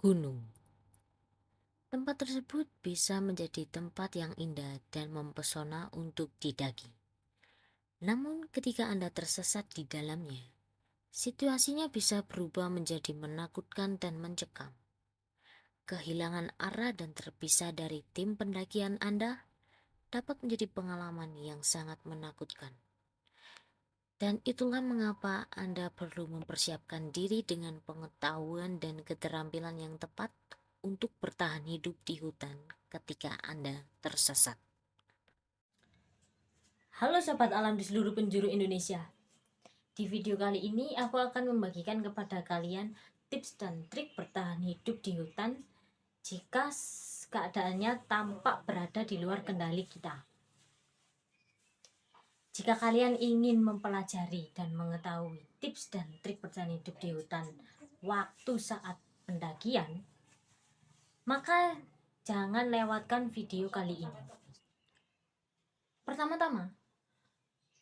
Gunung. Tempat tersebut bisa menjadi tempat yang indah dan mempesona untuk didaki. Namun ketika Anda tersesat di dalamnya, situasinya bisa berubah menjadi menakutkan dan mencekam. Kehilangan arah dan terpisah dari tim pendakian Anda dapat menjadi pengalaman yang sangat menakutkan. Dan itulah mengapa Anda perlu mempersiapkan diri dengan pengetahuan dan keterampilan yang tepat untuk bertahan hidup di hutan ketika Anda tersesat. Halo sobat alam di seluruh penjuru Indonesia. Di video kali ini aku akan membagikan kepada kalian tips dan trik bertahan hidup di hutan jika keadaannya tampak berada di luar kendali kita. Jika kalian ingin mempelajari dan mengetahui tips dan trik bertahan hidup di hutan waktu saat pendakian, maka jangan lewatkan video kali ini. Pertama-tama,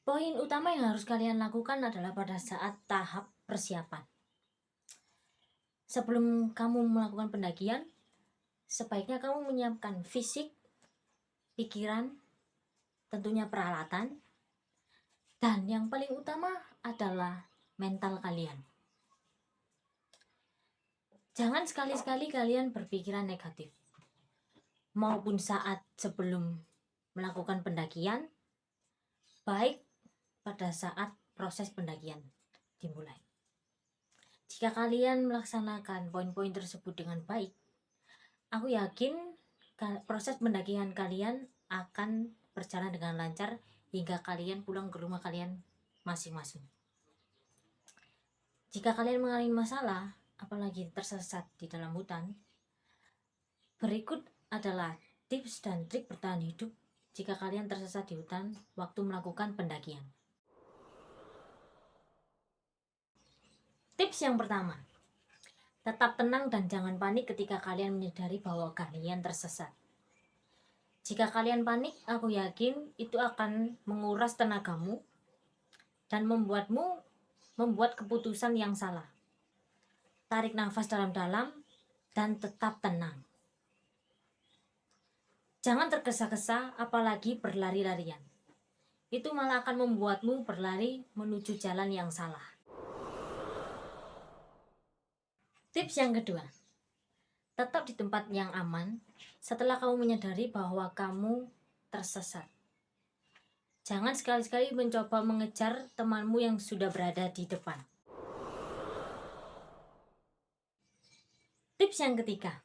poin utama yang harus kalian lakukan adalah pada saat tahap persiapan. Sebelum kamu melakukan pendakian, sebaiknya kamu menyiapkan fisik, pikiran, tentunya peralatan, dan yang paling utama adalah mental kalian. Jangan sekali-sekali kalian berpikiran negatif, maupun saat sebelum melakukan pendakian, baik pada saat proses pendakian dimulai. Jika kalian melaksanakan poin-poin tersebut dengan baik, aku yakin proses pendakian kalian akan berjalan dengan lancar hingga kalian pulang ke rumah kalian masing-masing. Jika kalian mengalami masalah, apalagi tersesat di dalam hutan, berikut adalah tips dan trik bertahan hidup jika kalian tersesat di hutan waktu melakukan pendakian. Tips yang pertama, tetap tenang dan jangan panik ketika kalian menyadari bahwa kalian tersesat. Jika kalian panik, aku yakin itu akan menguras tenagamu dan membuatmu membuat keputusan yang salah. Tarik nafas dalam-dalam dan tetap tenang. Jangan tergesa-gesa, apalagi berlari-larian. Itu malah akan membuatmu berlari menuju jalan yang salah. Tips yang kedua, tetap di tempat yang aman setelah kamu menyadari bahwa kamu tersesat. Jangan sekali-sekali mencoba mengejar temanmu yang sudah berada di depan. Tips yang ketiga,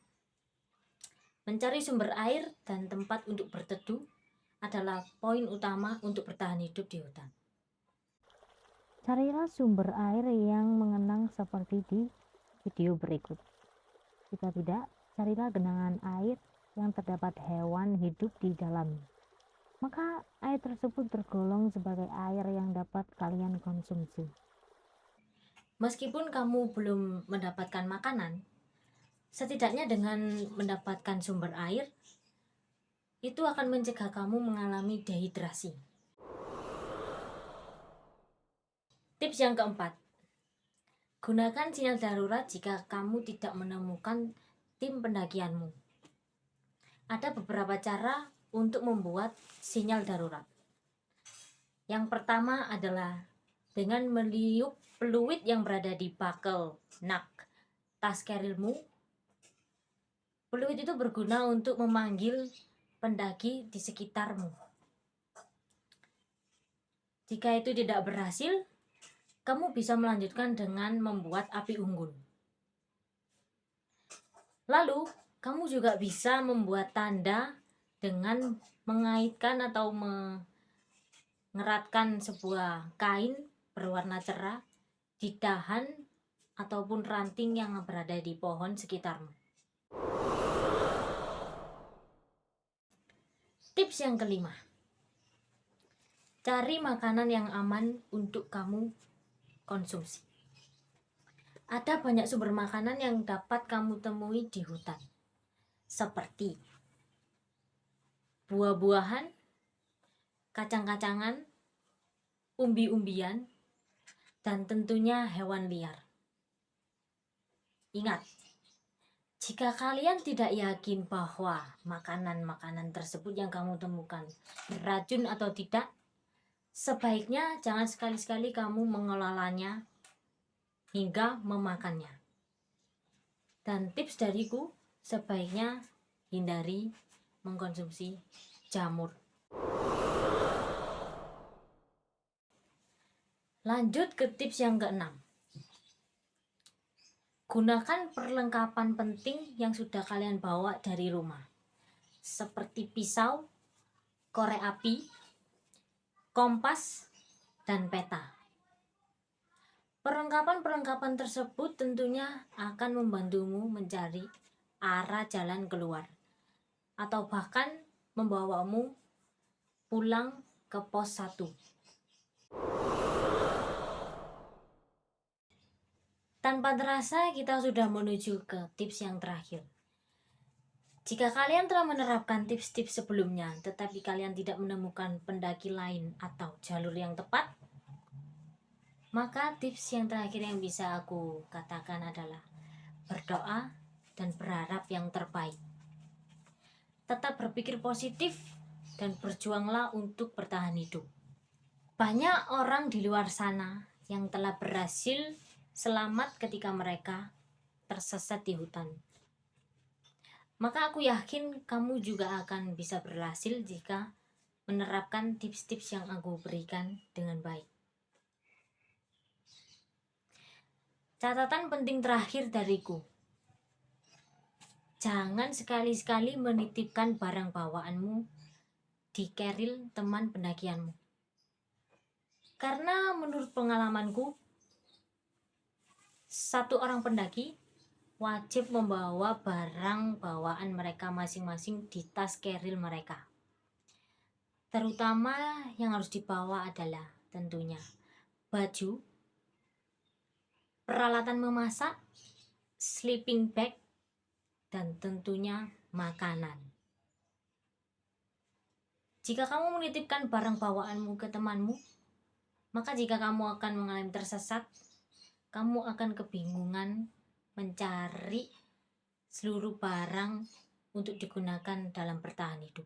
mencari sumber air dan tempat untuk berteduh adalah poin utama untuk bertahan hidup di hutan. Carilah sumber air yang mengenang seperti di video berikut. Jika tidak, carilah genangan air yang terdapat hewan hidup di dalamnya. Maka air tersebut tergolong sebagai air yang dapat kalian konsumsi. Meskipun kamu belum mendapatkan makanan, setidaknya dengan mendapatkan sumber air, itu akan mencegah kamu mengalami dehidrasi. Tips yang keempat, gunakan sinyal darurat jika kamu tidak menemukan tim pendakianmu. Ada beberapa cara untuk membuat sinyal darurat. Yang pertama adalah dengan meniup peluit yang berada di bakel nak tas kerilmu. Peluit itu berguna untuk memanggil pendaki di sekitarmu. Jika itu tidak berhasil, kamu bisa melanjutkan dengan membuat api unggun. Lalu, kamu juga bisa membuat tanda dengan mengaitkan atau mengeratkan sebuah kain berwarna cerah di dahan ataupun ranting yang berada di pohon sekitarmu. Tips yang kelima, cari makanan yang aman untuk kamu konsumsi. Ada banyak sumber makanan yang dapat kamu temui di hutan, seperti buah-buahan, kacang-kacangan, umbi-umbian, dan tentunya hewan liar. Ingat, Jika kalian tidak yakin bahwa makanan-makanan tersebut yang kamu temukan beracun atau tidak, sebaiknya jangan sekali-sekali kamu mengelolanya hingga memakannya. Dan tips dariku, sebaiknya hindari mengkonsumsi jamur. Lanjut ke tips yang keenam. Gunakan perlengkapan penting yang sudah kalian bawa dari rumah, seperti pisau, korek api, kompas, dan peta. Perlengkapan-perlengkapan tersebut tentunya akan membantumu mencari arah jalan keluar, atau bahkan membawamu pulang ke pos 1. Tanpa terasa kita sudah menuju ke tips yang terakhir. Jika kalian telah menerapkan tips-tips sebelumnya, tetapi kalian tidak menemukan pendaki lain atau jalur yang tepat, maka tips yang terakhir yang bisa aku katakan adalah berdoa dan berharap yang terbaik. Tetap berpikir positif dan berjuanglah untuk bertahan hidup. Banyak orang di luar sana yang telah berhasil selamat ketika mereka tersesat di hutan. Maka aku yakin kamu juga akan bisa berhasil jika menerapkan tips-tips yang aku berikan dengan baik. Catatan penting terakhir dariku. Jangan sekali-sekali menitipkan barang bawaanmu di keril teman pendakianmu. Karena menurut pengalamanku, satu orang pendaki wajib membawa barang bawaan mereka masing-masing di tas keril mereka. Terutama yang harus dibawa adalah tentunya baju, peralatan memasak, sleeping bag, dan tentunya makanan. Jika kamu menitipkan barang bawaanmu ke temanmu, maka jika kamu akan mengalami tersesat, kamu akan kebingungan mencari seluruh barang untuk digunakan dalam bertahan hidup.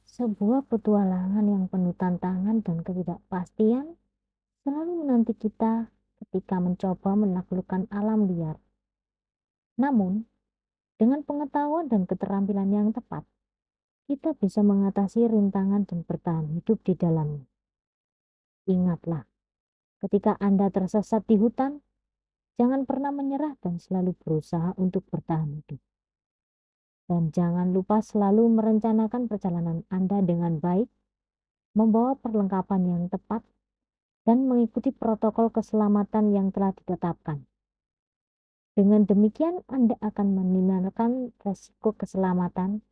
Sebuah petualangan yang penuh tantangan dan ketidakpastian selalu menanti kita ketika mencoba menaklukkan alam liar. Namun, dengan pengetahuan dan keterampilan yang tepat, kita bisa mengatasi rintangan dan bertahan hidup di dalamnya. Ingatlah, ketika Anda tersesat di hutan, jangan pernah menyerah dan selalu berusaha untuk bertahan hidup. Dan jangan lupa selalu merencanakan perjalanan Anda dengan baik, membawa perlengkapan yang tepat, dan mengikuti protokol keselamatan yang telah ditetapkan. Dengan demikian, Anda akan meminimalkan resiko keselamatan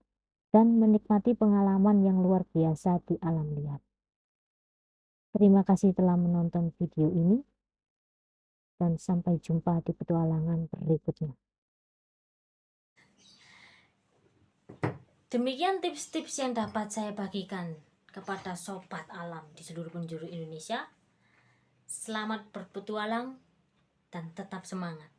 dan menikmati pengalaman yang luar biasa di alam liar. Terima kasih telah menonton video ini, dan sampai jumpa di petualangan berikutnya. Demikian tips-tips yang dapat saya bagikan kepada sobat alam di seluruh penjuru Indonesia. Selamat berpetualang dan tetap semangat.